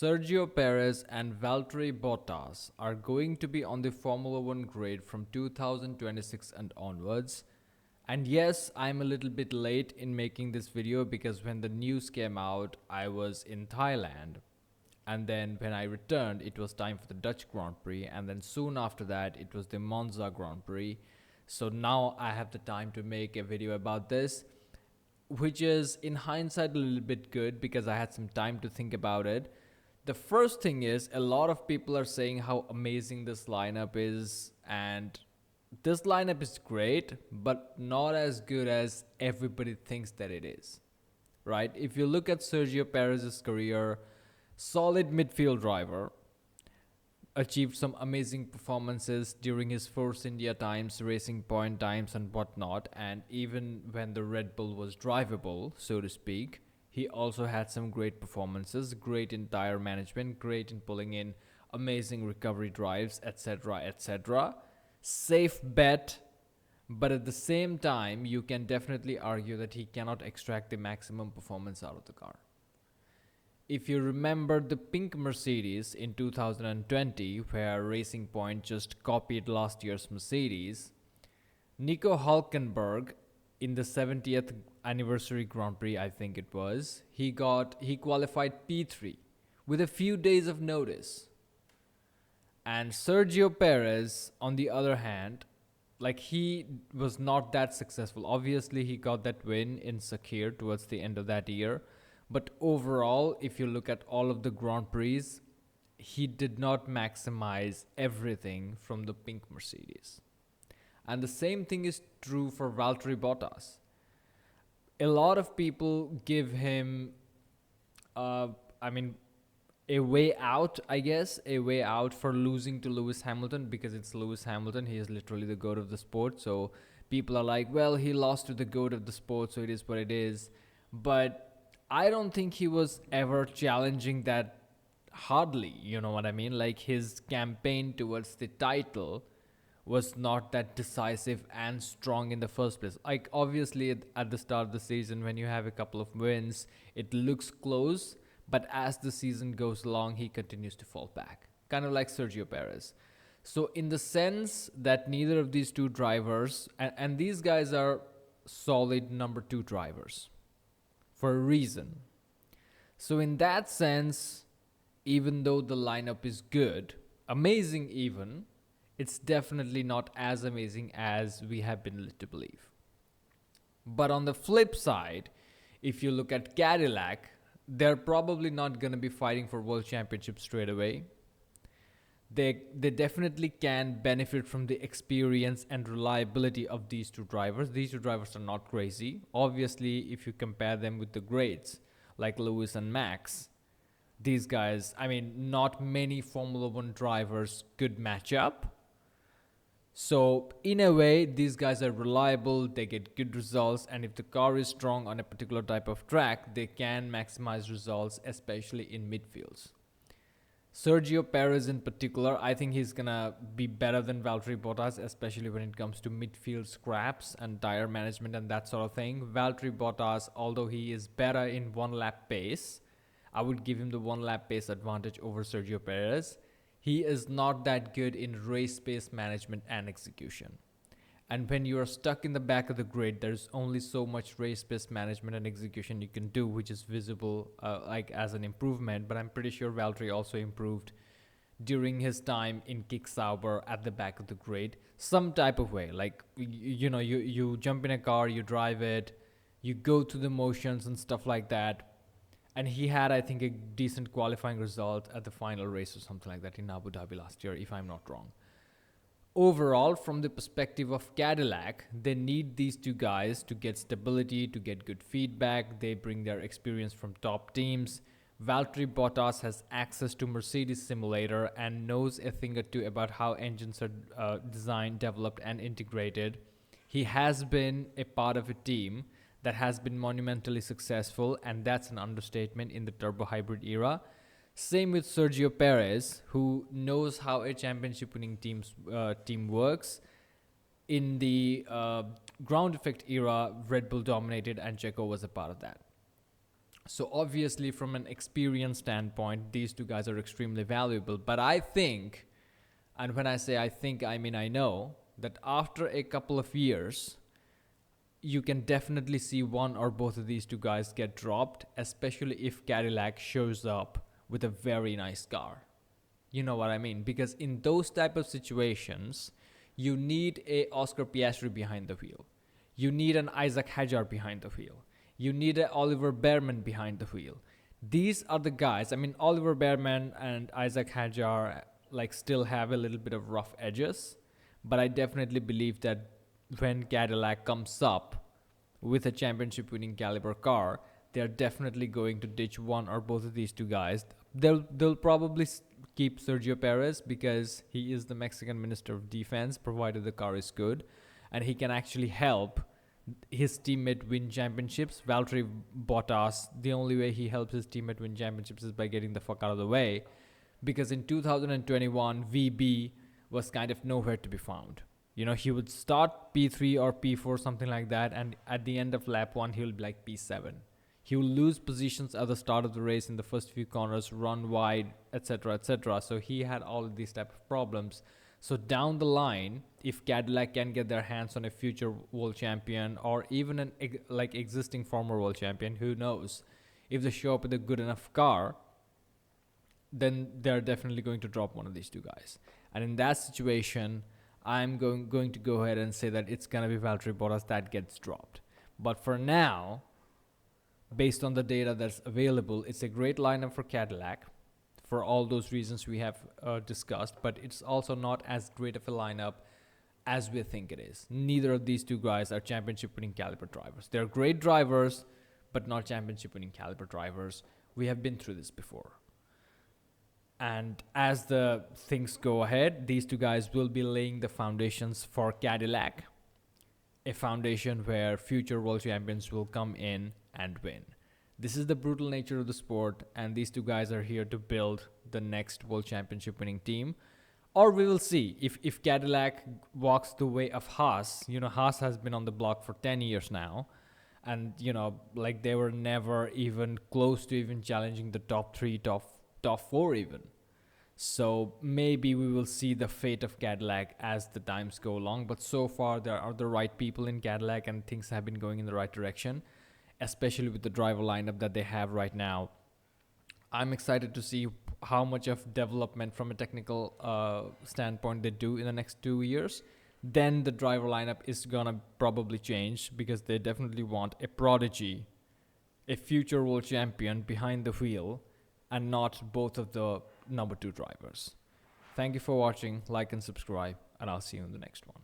Sergio Perez and Valtteri Bottas are going to be on the Formula One grid from 2026 and onwards. And yes, I'm a little bit late in making this video because when the news came out, I was in Thailand. And then when I returned, it was time for the Dutch Grand Prix. And then soon after that, it was the Monza Grand Prix. So now I have the time to make a video about this, which is in hindsight a little bit good because I had some time to think about it. The first thing is a lot of people are saying how amazing this lineup is, and this lineup is great, but not as good as everybody thinks that it is. Right? If you look at Sergio Perez's career, solid midfield driver, achieved some amazing performances during his Force India times, Racing Point times, and whatnot. And even when the Red Bull was drivable, so to speak, he also had some great performances, great in tire management, great in pulling in amazing recovery drives, etc., etc. Safe bet, but at the same time, you can definitely argue that he cannot extract the maximum performance out of the car. If you remember the pink Mercedes in 2020, where Racing Point just copied last year's Mercedes, Nico Hulkenberg in the 70th anniversary Grand Prix, I think it was, he qualified P3 with a few days of notice. And Sergio Perez, on the other hand, he was not that successful. Obviously, he got that win in Sakir towards the end of that year. But overall, if you look at all of the Grand Prix, he did not maximize everything from the pink Mercedes. And the same thing is true for Valtteri Bottas. A lot of people give him, a way out, I guess, a way out for losing to Lewis Hamilton, because it's Lewis Hamilton. He is literally the GOAT of the sport. So people are like, well, he lost to the GOAT of the sport, so it is what it is. But I don't think he was ever challenging that hardly, you know what I mean? Like, his campaign towards the title was not that decisive and strong in the first place. Like, obviously, at the start of the season, when you have a couple of wins, it looks close, but as the season goes along, he continues to fall back. Kind of like Sergio Perez. So in the sense that neither of these two drivers, and these guys are solid number two drivers for a reason. So in that sense, even though the lineup is good, amazing even, it's definitely not as amazing as we have been led to believe. But on the flip side, if you look at Cadillac, they're probably not going to be fighting for world championship straight away. They definitely can benefit from the experience and reliability of these two drivers. These two drivers are not crazy. Obviously, if you compare them with the greats like Lewis and Max, these guys, not many Formula One drivers could match up. So in a way, these guys are reliable, they get good results, and if the car is strong on a particular type of track, they can maximize results, especially in midfields. Sergio Perez in particular, I think he's going to be better than Valtteri Bottas, especially when it comes to midfield scraps and tire management and that sort of thing. Valtteri Bottas, although he is better in one-lap pace, I would give him the one-lap pace advantage over Sergio Perez. He is not that good in race pace management and execution. And when you are stuck in the back of the grid, there's only so much race pace management and execution you can do, which is visible as an improvement. But I'm pretty sure Valtteri also improved during his time in Kick Sauber at the back of the grid, some type of way. Like, you jump in a car, you drive it, you go through the motions and stuff like that. And he had, I think, a decent qualifying result at the final race or something like that in Abu Dhabi last year, if I'm not wrong. Overall, from the perspective of Cadillac, they need these two guys to get stability, to get good feedback. They bring their experience from top teams. Valtteri Bottas has access to Mercedes Simulator and knows a thing or two about how engines are designed, developed, and integrated. He has been a part of a team that has been monumentally successful, and that's an understatement in the turbo hybrid era. Same with Sergio Perez, who knows how a championship-winning team works. In the ground effect era, Red Bull dominated, and Checo was a part of that. So obviously, from an experience standpoint, these two guys are extremely valuable. But I think, and when I say I think, I mean I know, that after a couple of years, you can definitely see one or both of these two guys get dropped, especially if Cadillac shows up with a very nice car. You know what I mean? Because in those type of situations, you need a Oscar Piastri behind the wheel. You need an Isaac Hadjar behind the wheel. You need a Oliver Behrman behind the wheel. These are the guys. I mean, Oliver Behrman and Isaac Hadjar like still have a little bit of rough edges, but I definitely believe that when Cadillac comes up with a championship winning caliber car, they're definitely going to ditch one or both of these two guys. They'll probably keep Sergio Perez because he is the Mexican Minister of Defense, provided the car is good, and he can actually help his teammate win championships. Valtteri Bottas, the only way he helps his teammate win championships is by getting the fuck out of the way, because in 2021 VB was kind of nowhere to be found. You know, he would start P3 or P4, something like that, and at the end of lap 1 he will be like P7. He will lose positions at the start of the race in the first few corners, run wide, etc., etc. So he had all of these type of problems. So down the line, if Cadillac can get their hands on a future world champion or even an like existing former world champion, who knows, if they show up with a good enough car, then they're definitely going to drop one of these two guys. And in that situation, I'm going to go ahead and say that it's going to be Valtteri Bottas that gets dropped. But for now, based on the data that's available, it's a great lineup for Cadillac for all those reasons we have discussed, but it's also not as great of a lineup as we think it is. Neither of these two guys are championship winning caliber drivers. They're great drivers, but not championship winning caliber drivers. We have been through this before. And as the things go ahead, these two guys will be laying the foundations for Cadillac, a foundation where future world champions will come in and win. This is the brutal nature of the sport, and these two guys are here to build the next world championship winning team. Or we will see if Cadillac walks the way of Haas. You know, Haas has been on the block for 10 years now, and you know, like they were never even close to even challenging the top 3, top 4 even. So maybe we will see the fate of Cadillac as the times go along, but so far there are the right people in Cadillac and things have been going in the right direction, especially with the driver lineup that they have right now. I'm excited to see how much of development from a technical standpoint they do in the next 2 years. Then the driver lineup is gonna probably change because they definitely want a prodigy, a future world champion behind the wheel, and not both of the number 2 drivers. Thank you for watching, like and subscribe, and I'll see you in the next one.